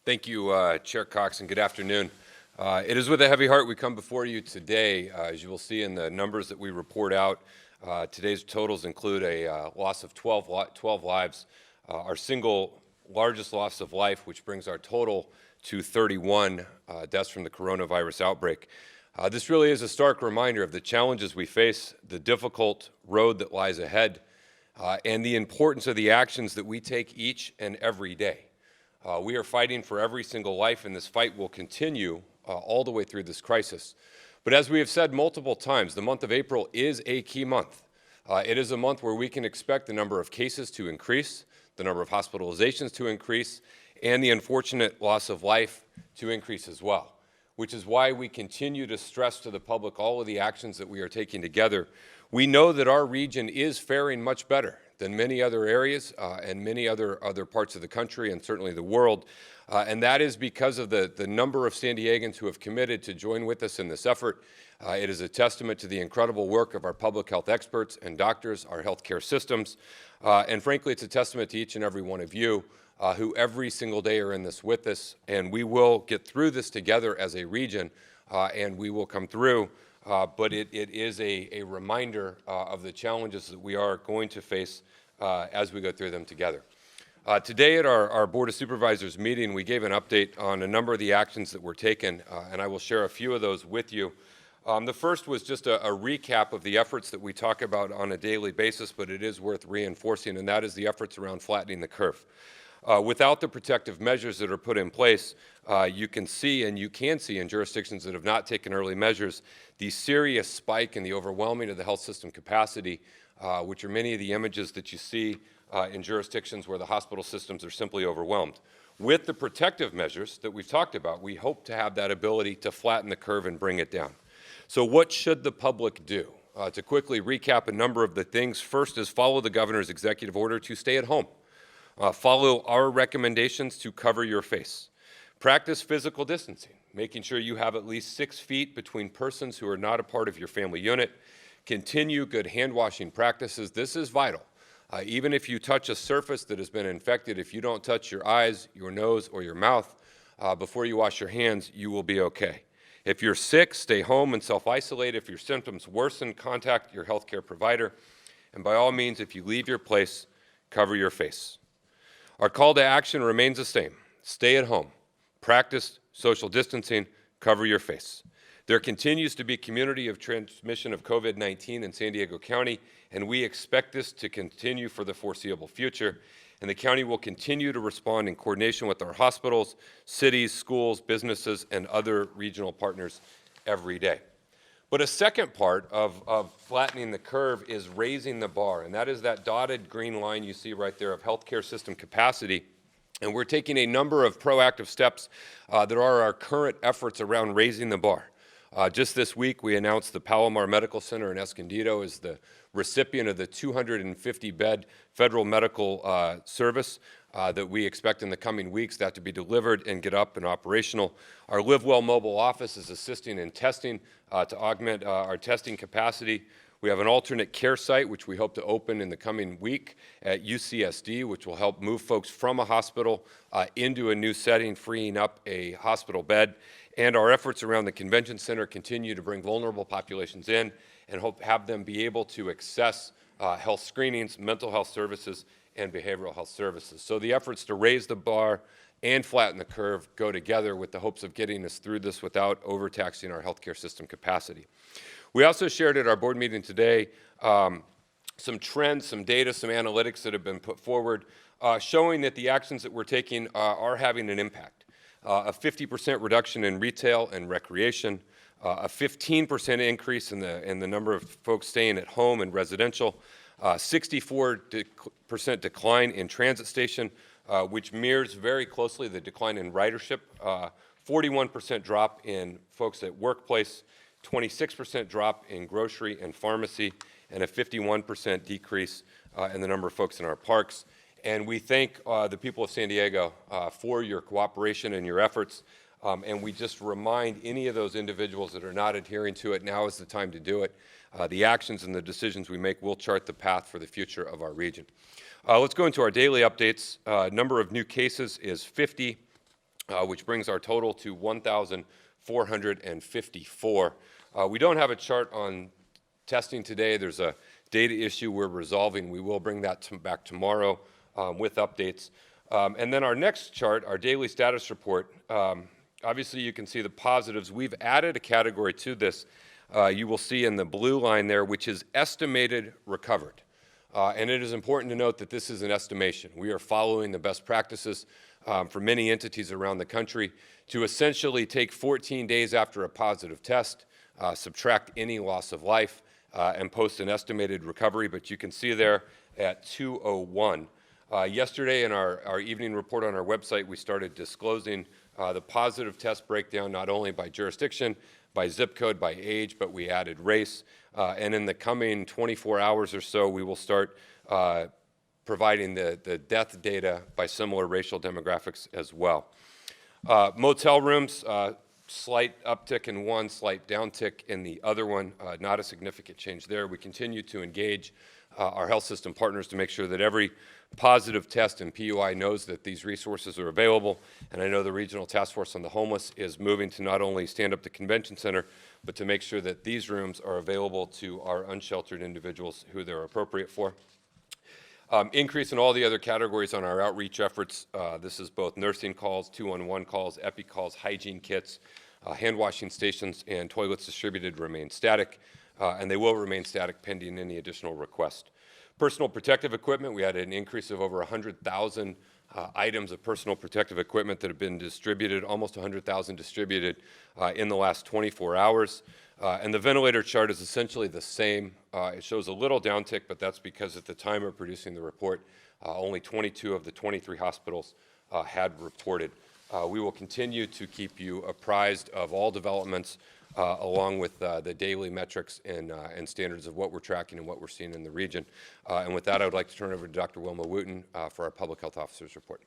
Thank you, Chair Cox, and good afternoon. It is with a heavy heart we come before you today. As you will see in the numbers that we report out, today's totals include a loss of 12 lives, our single largest loss of life, which brings our total to 31 deaths from the coronavirus outbreak. This really is a stark reminder of the challenges we face, the difficult road that lies ahead, and the importance of the actions that we take each and every day. We are fighting for every single life, and this fight will continue all the way through this crisis. But as we have said multiple times, the month of April is a key month. It is a month where we can expect the number of cases to increase, the number of hospitalizations to increase, and the unfortunate loss of life to increase as well, which is why we continue to stress to the public all of the actions that we are taking together. We know that our region is faring much better than many other areas and many other parts of the country and certainly the world. And that is because of the number of San Diegans who have committed to join with us in this effort. It is a testament to the incredible work of our public health experts and doctors, our healthcare systems. And frankly, it's a testament to each and every one of you who every single day are in this with us. And we will get through this together as a region, and we will come through. But it is a reminder of the challenges that we are going to face as we go through them together. Today at our Board of Supervisors meeting, we gave an update on a number of the actions that were taken, and I will share a few of those with you. The first was just a recap of the efforts that we talk about on a daily basis, but it is worth reinforcing, and that is the efforts around flattening the curve. Without the protective measures that are put in place, you can see in jurisdictions that have not taken early measures the serious spike in the overwhelming of the health system capacity, which are many of the images that you see in jurisdictions where the hospital systems are simply overwhelmed. With the protective measures that we've talked about, we hope to have that ability to flatten the curve and bring it down. So what should the public do? To quickly recap a number of the things, first is follow the governor's executive order to stay at home. Follow our recommendations to cover your face. Practice physical distancing, making sure you have at least 6 feet between persons who are not a part of your family unit. Continue good hand washing practices. This is vital. Even if you touch a surface that has been infected, if you don't touch your eyes, your nose, or your mouth before you wash your hands, you will be okay. If you're sick, stay home and self-isolate. If your symptoms worsen, contact your healthcare provider. And by all means, if you leave your place, cover your face. Our call to action remains the same. Stay at home, practice social distancing, cover your face. There continues to be community of transmission of COVID-19 in San Diego County, and we expect this to continue for the foreseeable future. And the county will continue to respond in coordination with our hospitals, cities, schools, businesses, and other regional partners every day. But a second part of flattening the curve is raising the bar, and that is that dotted green line you see right there of healthcare system capacity. And we're taking a number of proactive steps that are our current efforts around raising the bar. Just this week, we announced the Palomar Medical Center in Escondido is the recipient of the 250-bed federal medical service that we expect in the coming weeks that to be delivered and get up and operational. Our Live Well mobile office is assisting in testing to augment our testing capacity. We have an alternate care site, which we hope to open in the coming week at UCSD, which will help move folks from a hospital into a new setting, freeing up a hospital bed. And our efforts around the convention center continue to bring vulnerable populations in and have them be able to access health screenings, mental health services, and behavioral health services. So the efforts to raise the bar and flatten the curve go together with the hopes of getting us through this without overtaxing our healthcare system capacity. We also shared at our board meeting today some trends, some data, some analytics that have been put forward showing that the actions that we're taking are having an impact. A 50% reduction in retail and recreation, a 15% increase in the number of folks staying at home and residential, 64% decline in transit station, which mirrors very closely the decline in ridership, 41% drop in folks at workplace, 26% drop in grocery and pharmacy, and a 51% decrease in the number of folks in our parks. And we thank the people of San Diego for your cooperation and your efforts. And we just remind any of those individuals that are not adhering to it, now is the time to do it. The actions and the decisions we make will chart the path for the future of our region. Let's go into our daily updates. Number of new cases is 50. which brings our total to 1,454. We don't have a chart on testing today. There's a data issue we're resolving. We will bring that back tomorrow with updates. And then our next chart, our daily status report, obviously you can see the positives. We've added a category to this. You will see in the blue line there, which is estimated recovered. And it is important to note that this is an estimation. We are following the best practices for many entities around the country to essentially take 14 days after a positive test, subtract any loss of life, and post an estimated recovery. But you can see there at 201. Yesterday in our evening report on our website, we started disclosing the positive test breakdown not only by jurisdiction, by zip code, by age, but we added race. And in the coming 24 hours or so, we will start providing the death data by similar racial demographics as well. Motel rooms, slight uptick in one, slight downtick in the other one, not a significant change there. We continue to engage our health system partners to make sure that every positive test in PUI knows that these resources are available. And I know the Regional Task Force on the Homeless is moving to not only stand up the convention center, but to make sure that these rooms are available to our unsheltered individuals who they're appropriate for. Increase in all the other categories on our outreach efforts. This is both nursing calls, 211 calls, epi calls, hygiene kits, hand washing stations, and toilets distributed remain static, and they will remain static pending any additional request. Personal protective equipment, we had an increase of over 100,000 items of personal protective equipment that have been distributed, almost 100,000 distributed in the last 24 hours. And the ventilator chart is essentially the same. It shows a little downtick, but that's because at the time of producing the report, only 22 of the 23 hospitals had reported. We will continue to keep you apprised of all developments along with the daily metrics and standards of what we're tracking and what we're seeing in the region. And with that, I would like to turn it over to Dr. Wilma Wooten for our Public Health Officer's report.